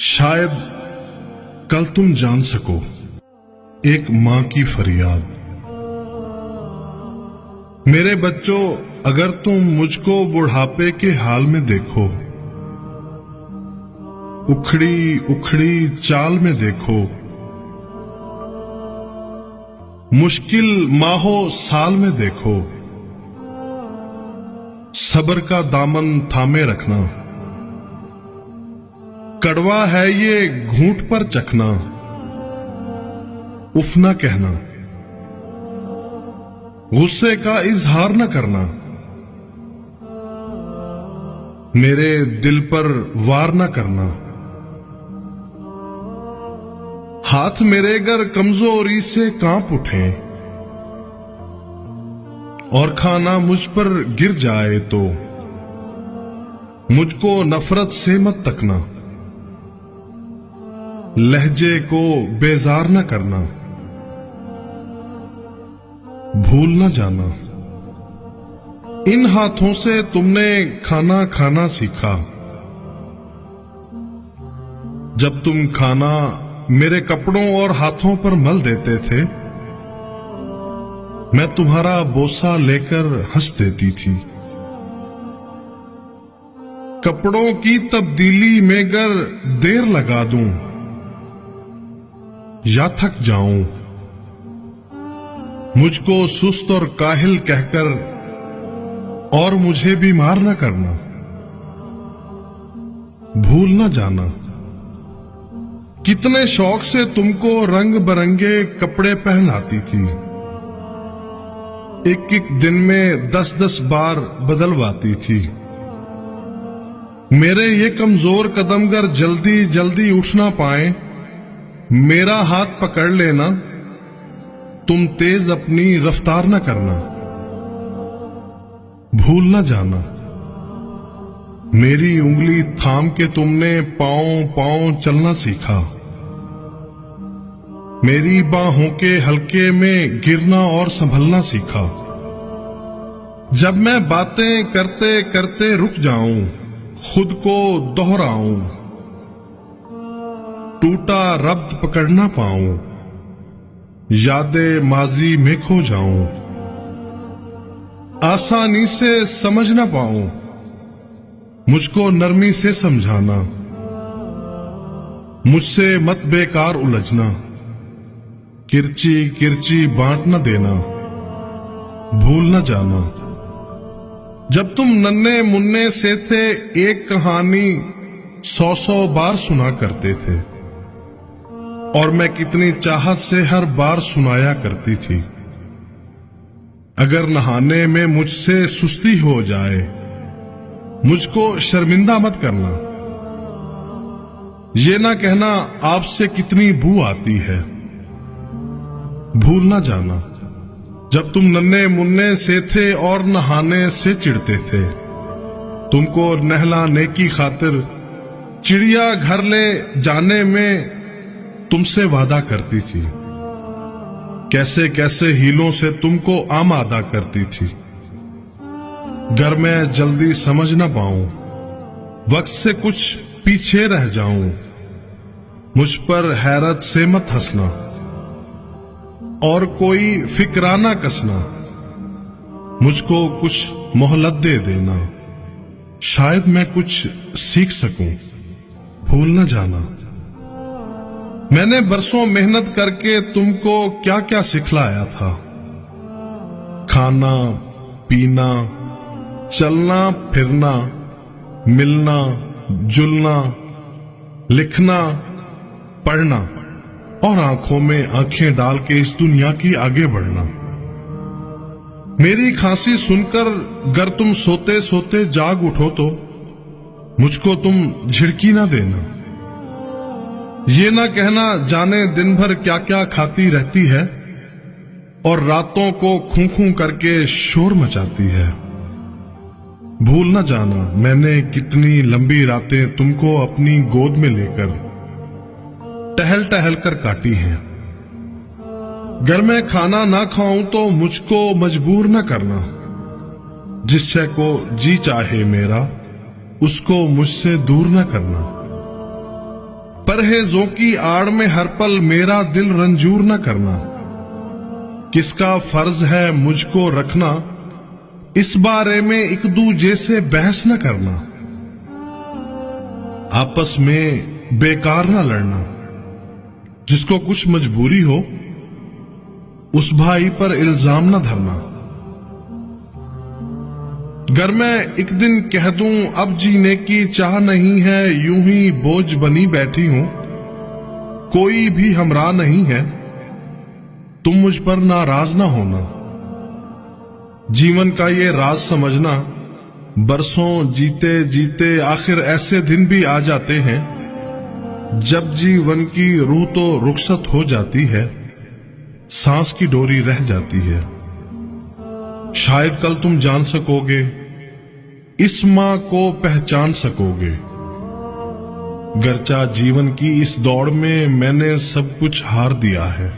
शायद कल तुम जान सको एक मां की फरियाद। मेरे बच्चों, अगर तुम मुझको बुढ़ापे के हाल में देखो, उखड़ी उखड़ी चाल में देखो, मुश्किल माहों साल में देखो, सब्र का दामन थामे रखना। कड़वा है ये घूंट पर चखना, उफ ना कहना, गुस्से का इजहार न करना, मेरे दिल पर वार न करना। हाथ मेरे गर कमजोरी से कांप उठे और खाना मुझ पर गिर जाए तो मुझको नफरत से मत तकना, लहजे को बेजार न करना, भूल न जाना। इन हाथों से तुमने खाना खाना सीखा। जब तुम खाना मेरे कपड़ों और हाथों पर मल देते थे, मैं तुम्हारा बोसा लेकर हंस देती थी। कपड़ों की तब्दीली में गर देर लगा दूं या थक जाऊं, मुझको सुस्त और काहिल कहकर और मुझे बीमार न करना, भूल न जाना। कितने शौक से तुमको रंग बिरंगे कपड़े पहनाती थी, एक एक दिन में 10-10 बार बदलवाती थी। मेरे ये कमजोर कदम गर जल्दी जल्दी उठ ना पाए, मेरा हाथ पकड़ लेना, तुम तेज अपनी रफ्तार न करना, भूल न जाना। मेरी उंगली थाम के तुमने पांव पांव चलना सीखा, मेरी बाहों के हल्के में गिरना और संभलना सीखा। जब मैं बातें करते करते रुक जाऊं, खुद को दोहराऊं, टूटा रब्त पकड़ ना पाऊं, यादें माजी में खो जाऊं, आसानी से समझ ना पाऊं, मुझको नरमी से समझाना, मुझसे मत बेकार उलझना, किरची किरची बांट न देना, भूल न जाना। जब तुम नन्हे मुन्ने से थे, एक कहानी 100-100 बार सुना करते थे और मैं कितनी चाहत से हर बार सुनाया करती थी। अगर नहाने में मुझसे सुस्ती हो जाए, मुझको शर्मिंदा मत करना, ये ना कहना आपसे कितनी बू आती है, भूल ना जाना। जब तुम नन्हे मुन्ने से थे और नहाने से चिढ़ते थे, तुमको नहलाने की खातिर चिड़िया घर ले जाने में तुमसे वादा करती थी। कैसे कैसे हीलों से तुमको आमादा करती थी। गर मैं जल्दी समझ न पाऊं, वक्त से कुछ पीछे रह जाऊं, मुझ पर हैरत से मत हंसना और कोई फिक्राना कसना, मुझको कुछ मोहलत दे देना, शायद मैं कुछ सीख सकूं, भूल न जाना। मैंने बरसों मेहनत करके तुमको क्या क्या सिखलाया था। खाना पीना, चलना फिरना, मिलना जुलना, लिखना पढ़ना और आंखों में आंखें डाल के इस दुनिया की आगे बढ़ना। मेरी खांसी सुनकर गर तुम सोते सोते जाग उठो तो मुझको तुम झिड़की ना देना, ये ना कहना जाने दिन भर क्या क्या खाती रहती है और रातों को खूं खूं करके शोर मचाती है, भूल ना जाना। मैंने कितनी लंबी रातें तुमको अपनी गोद में लेकर टहल टहल कर काटी हैं। घर में खाना ना खाऊं तो मुझको मजबूर ना करना, जिस शय को जी चाहे मेरा उसको मुझसे दूर ना करना। परहेजों की आड़ में हर पल मेरा दिल रंजूर न करना। किसका फर्ज है मुझको रखना, इस बारे में एक दूजे से बहस न करना। आपस में बेकार न लड़ना। जिसको कुछ मजबूरी हो उस भाई पर इल्जाम न धरना। गर मैं एक दिन कह दूं अब जीने की चाह नहीं है, यूं ही बोझ बनी बैठी हूं, कोई भी हमरा नहीं है, तुम मुझ पर नाराज ना होना। जीवन का ये राज समझना, बरसों जीते जीते आखिर ऐसे दिन भी आ जाते हैं जब जीवन की रूह तो रुखसत हो जाती है, सांस की डोरी रह जाती है। शायद कल तुम जान सकोगे, इस मां को पहचान सकोगे। गर्चा जीवन की इस दौड़ में मैंने सब कुछ हार दिया है,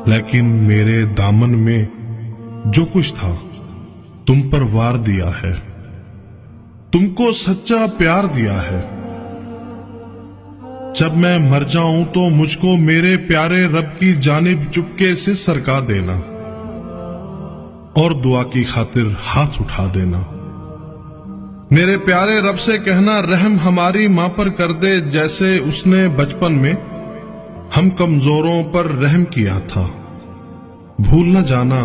लेकिन मेरे दामन में जो कुछ था तुम पर वार दिया है, तुमको सच्चा प्यार दिया है। जब मैं मर जाऊं तो मुझको मेरे प्यारे रब की जानिब चुपके से सरका देना और दुआ की खातिर हाथ उठा देना। मेरे प्यारे रब से कहना रहम हमारी मां पर कर दे, जैसे उसने बचपन में हम कमजोरों पर रहम किया था। भूल न जाना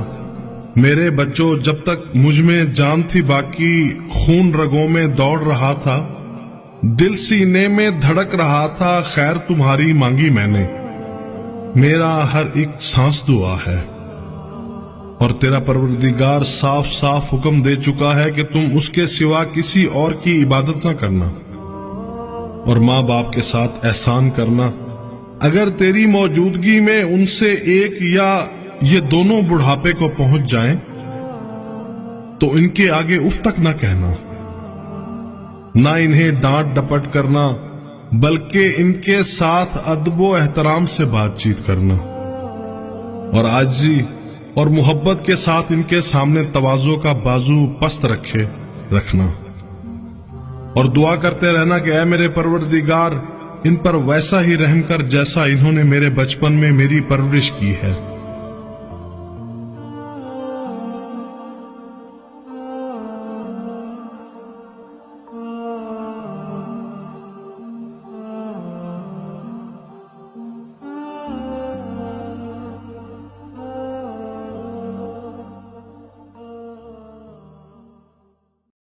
मेरे बच्चों, जब तक मुझ में जान थी बाकी, खून रगों में दौड़ रहा था, दिल सीने में धड़क रहा था, खैर तुम्हारी मांगी मैंने। मेरा हर एक सांस दुआ है और तेरा परवरदिगार साफ साफ हुक्म दे चुका है कि तुम उसके सिवा किसी और की इबादत ना करना और माँ बाप के साथ एहसान करना। अगर तेरी मौजूदगी में उनसे एक या ये दोनों बुढ़ापे को पहुंच जाएं तो इनके आगे उफ तक ना कहना, ना इन्हें डांट डपट करना, बल्कि इनके साथ अदबो एहतराम से बातचीत करना और आजिज़ी और मोहब्बत के साथ इनके सामने तवाज़ो का बाजू पस्त रखना और दुआ करते रहना कि ऐ मेरे परवरदिगार, इन पर वैसा ही रहम कर जैसा इन्होंने मेरे बचपन में मेरी परवरिश की है।